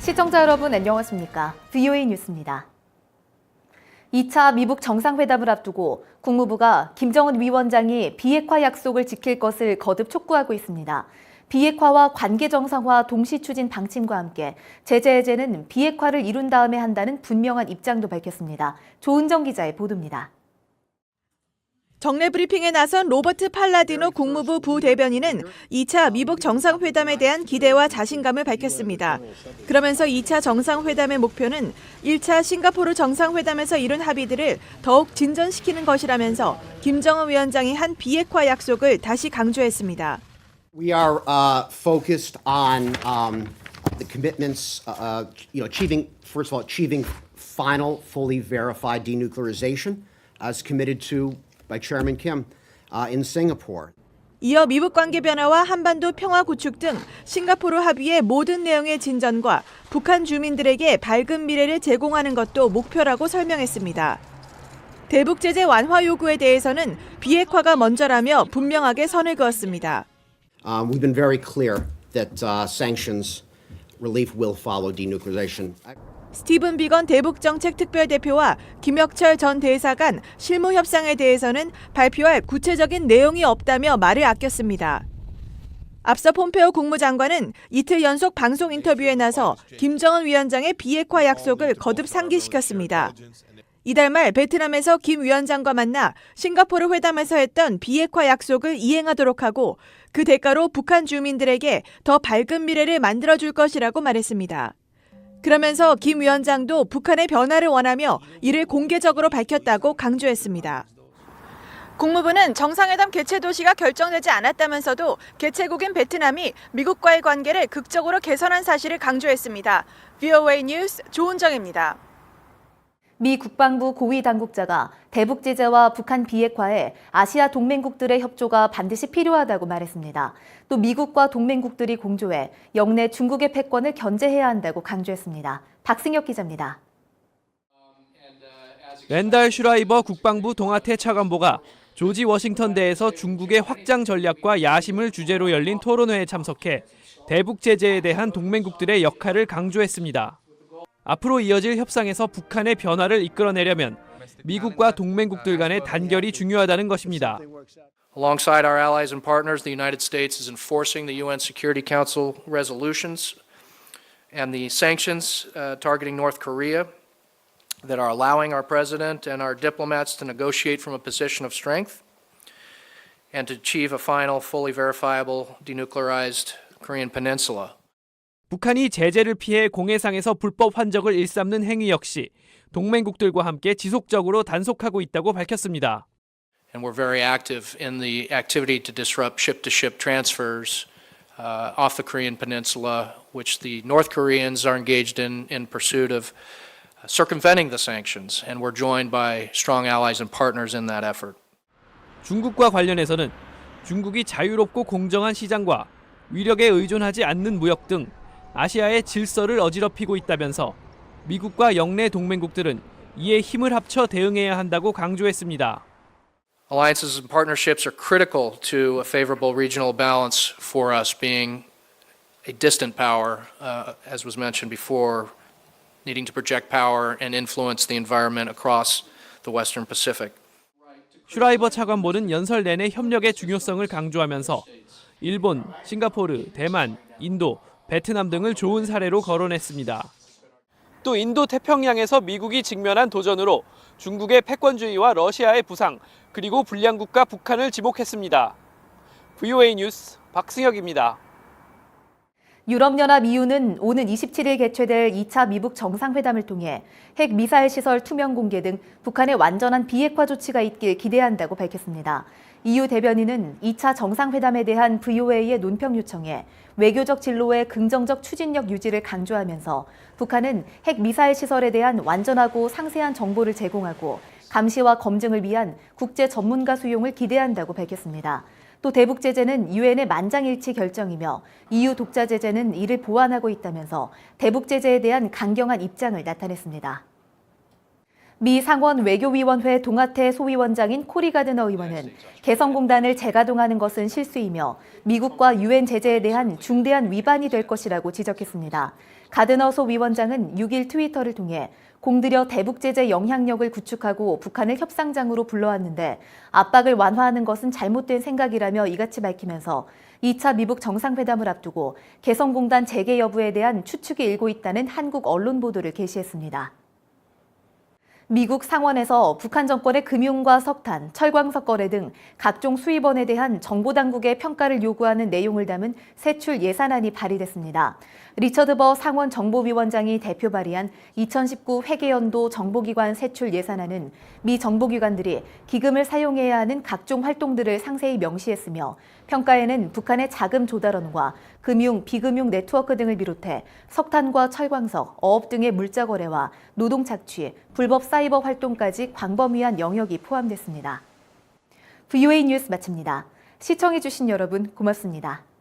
시청자 여러분 안녕하십니까? VOA 뉴스입니다. 2차 미북 정상회담을 앞두고 국무부가 김정은 위원장이 비핵화 약속을 지킬 것을 거듭 촉구하고 있습니다. 비핵화와 관계 정상화 동시 추진 방침과 함께 제재 해제는 비핵화를 이룬 다음에 한다는 분명한 입장도 밝혔습니다. 조은정 기자의 보도입니다. 정례 브리핑에 나선 로버트 팔라디노 국무부 부대변인은 2차 미북 정상회담에 대한 기대와 자신감을 밝혔습니다. 그러면서 2차 정상회담의 목표는 1차 싱가포르 정상회담에서 이룬 합의들을 더욱 진전시키는 것이라면서 김정은 위원장이 한 비핵화 약속을 다시 강조했습니다. We are focused on the commitments, achieving final, fully verified denuclearization, as committed to by Chairman Kim in Singapore. 이어 미북 관계 변화와 한반도 평화 구축 등 싱가포르 합의의 모든 내용의 진전과 북한 주민들에게 밝은 미래를 제공하는 것도 목표라고 설명했습니다. 대북 제재 완화 요구에 대해서는 비핵화가 먼저라며 분명하게 선을 그었습니다. We've been very clear that sanctions relief will follow denuclearization. 스티븐 비건 대북정책 특별대표와 김혁철 전 대사관 실무 협상에 대해서는 발표할 구체적인 내용이 없다며 말을 아꼈습니다. 앞서 폼페오 국무장관은 이틀 연속 방송 인터뷰에 나서 김정은 위원장의 비핵화 약속을 거듭 상기시켰습니다. 이달 말 베트남에서 김 위원장과 만나 싱가포르 회담에서 했던 비핵화 약속을 이행하도록 하고 그 대가로 북한 주민들에게 더 밝은 미래를 만들어줄 것이라고 말했습니다. 그러면서 김 위원장도 북한의 변화를 원하며 이를 공개적으로 밝혔다고 강조했습니다. 국무부는 정상회담 개최 도시가 결정되지 않았다면서도 개최국인 베트남이 미국과의 관계를 극적으로 개선한 사실을 강조했습니다. VOA 뉴스 조은정입니다. 미 국방부 고위 당국자가 대북 제재와 북한 비핵화에 아시아 동맹국들의 협조가 반드시 필요하다고 말했습니다. 또 미국과 동맹국들이 공조해 영내 중국의 패권을 견제해야 한다고 강조했습니다. 박승혁 기자입니다. 랜달 슈라이버 국방부 동아태 차관보가 조지 워싱턴대에서 중국의 확장 전략과 야심을 주제로 열린 토론회에 참석해 대북 제재에 대한 동맹국들의 역할을 강조했습니다. 앞으로 이어질 협상에서 북한의 변화를 이끌어내려면 미국과 동맹국들 간의 단결이 중요하다는 것입니다. Alongside our allies and partners, the United States is enforcing the UN Security Council resolutions and the sanctions targeting North Korea that are allowing our president and our diplomats to negotiate from a position of strength and to achieve a final, fully verifiable denuclearized Korean peninsula. 북한이 제재를 피해 공해상에서 불법 환적을 일삼는 행위 역시 동맹국들과 함께 지속적으로 단속하고 있다고 밝혔습니다. And we're very active in the activity to disrupt ship-to-ship transfers off the Korean peninsula, which the North Koreans are engaged in pursuit of circumventing the sanctions, and we're joined by strong allies and partners in that effort. 중국과 관련해서는 중국이 자유롭고 공정한 시장과 위력에 의존하지 않는 무역 등 아시아의 질서를 어지럽히고 있다면서 미국과 영내 동맹국들은 이에 힘을 합쳐 대응해야 한다고 강조했습니다. Alliances and partnerships are critical to a favorable regional balance for us, being a distant power, as was mentioned before, needing to project power and influence the environment across the Western Pacific. 슈라이버 차관보는 연설 내내 협력의 중요성을 강조하면서 일본, 싱가포르, 대만, 인도, 베트남 등을 좋은 사례로 거론했습니다. 또 인도 태평양에서 미국이 직면한 도전으로 중국의 패권주의와 러시아의 부상, 그리고 불량 국가 북한을 지목했습니다. VOA 뉴스 박승혁입니다. 유럽연합 EU는 오는 27일 개최될 2차 미북 정상회담을 통해 핵 미사일 시설 투명 공개 등 북한의 완전한 비핵화 조치가 있길 기대한다고 밝혔습니다. EU 대변인은 2차 정상회담에 대한 VOA의 논평 요청에 외교적 진로의 긍정적 추진력 유지를 강조하면서 북한은 핵 미사일 시설에 대한 완전하고 상세한 정보를 제공하고 감시와 검증을 위한 국제 전문가 수용을 기대한다고 밝혔습니다. 또 대북 제재는 유엔의 만장일치 결정이며 EU 독자 제재는 이를 보완하고 있다면서 대북 제재에 대한 강경한 입장을 나타냈습니다. 미 상원 외교위원회 동아태 소위원장인 코리 가드너 의원은 개성공단을 재가동하는 것은 실수이며 미국과 유엔 제재에 대한 중대한 위반이 될 것이라고 지적했습니다. 가드너 소위원장은 6일 트위터를 통해 공들여 대북 제재 영향력을 구축하고 북한을 협상장으로 불러왔는데 압박을 완화하는 것은 잘못된 생각이라며 이같이 밝히면서 2차 미북 정상회담을 앞두고 개성공단 재개 여부에 대한 추측이 일고 있다는 한국 언론 보도를 게시했습니다. 미국 상원에서 북한 정권의 금융과 석탄, 철광석 거래 등 각종 수입원에 대한 정보당국의 평가를 요구하는 내용을 담은 세출 예산안이 발의됐습니다. 리처드 버 상원 정보위원장이 대표 발의한 2019 회계연도 정보기관 세출 예산안은 미 정보기관들이 기금을 사용해야 하는 각종 활동들을 상세히 명시했으며 평가에는 북한의 자금 조달원과 금융, 비금융 네트워크 등을 비롯해 석탄과 철광석, 어업 등의 물자 거래와 노동 착취, 불법 사이버 활동까지 광범위한 영역이 포함됐습니다. VOA 뉴스 마칩니다. 시청해주신 여러분 고맙습니다.